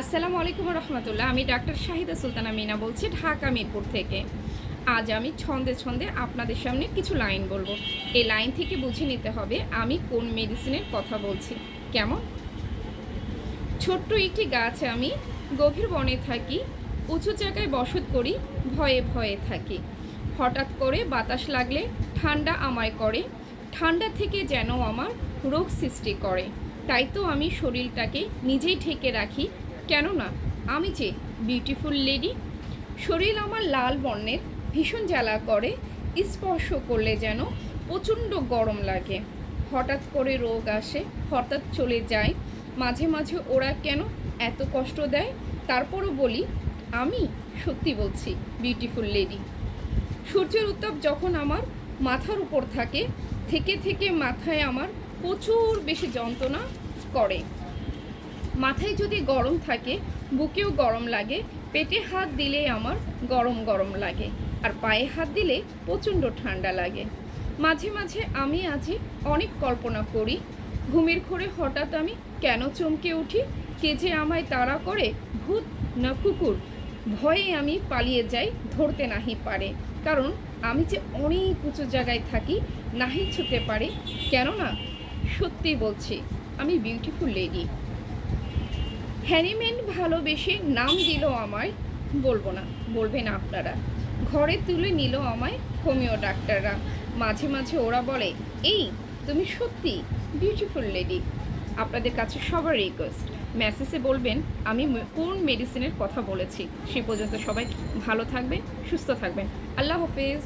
আসসালামু আলাইকুম রহমতুল্লাহ। আমি ডাক্তার শাহিদা সুলতানা মিনা বলছি ঢাকা মিরপুর থেকে। আজ আমি ছন্দে ছন্দে আপনাদের সামনে কিছু লাইন বলবো। এই লাইন থেকে বুঝে নিতে হবে আমি কোন মেডিসিনের কথা বলছি। কেমন? ছোট্ট একটি গাছ আমি, গভীর বনে থাকি, উঁচু জায়গায় বসত করি, ভয়ে ভয়ে থাকি। হঠাৎ করে বাতাস লাগলে ঠান্ডা আমায় করে, ঠান্ডা থেকে যেন আমার রোগ সৃষ্টি করে। তাই তো আমি শরীরটাকে নিজেই ঢেকে রাখি, কেননা আমি যে বিউটিফুল লেডি। শরীর আমার লাল বর্ণের, ভীষণ জ্বালা করে, স্পর্শ করলে যেন প্রচণ্ড গরম লাগে। হঠাৎ করে রোগ আসে, হঠাৎ চলে যায়, মাঝে মাঝে ওরা কেন এত কষ্ট দেয়? তারপরও বলি আমি সত্যি বলছি বিউটিফুল লেডি। সূর্যের উত্তাপ যখন আমার মাথার উপর থাকে, থেকে থেকে মাথায় আমার প্রচুর বেশি যন্ত্রণা করে। মাথায় যদি গরম থাকে বুকেও গরম লাগে, পেটে হাত দিলে আমার গরম গরম লাগে, আর পায়ে হাত দিলে প্রচণ্ড ঠান্ডা লাগে। মাঝে মাঝে আমি আজই অনেক কল্পনা করি, ঘুমের ঘোরে হঠাৎ আমি কেন চমকে উঠি, কে যে আমায় তাড়া করে, ভূত না কুকুর। ভয়ে আমি পালিয়ে যাই, ধরতে নাহি পারে, কারণ আমি যে অনেক উঁচু জায়গায় থাকি, নাহি ছুতে পারে। কেননা সত্যি বলছি আমি বিউটিফুল লেডি। হ্যানিম্যান ভালোবেসে নাম দিল আমায়, বলবো না, বলবেন আপনারা। ঘরে তুলে নিল আমায় হোমিও ডাক্তাররা। মাঝে মাঝে ওরা বলে এই তুমি সত্যি বিউটিফুল লেডি। আপনাদের কাছে সবার রিকোয়েস্ট, মেসেজে বলবেন আমি কোন মেডিসিনের কথা বলেছি। সে পর্যন্ত সবাই ভালো থাকবেন, সুস্থ থাকবেন। আল্লাহ হাফেজ।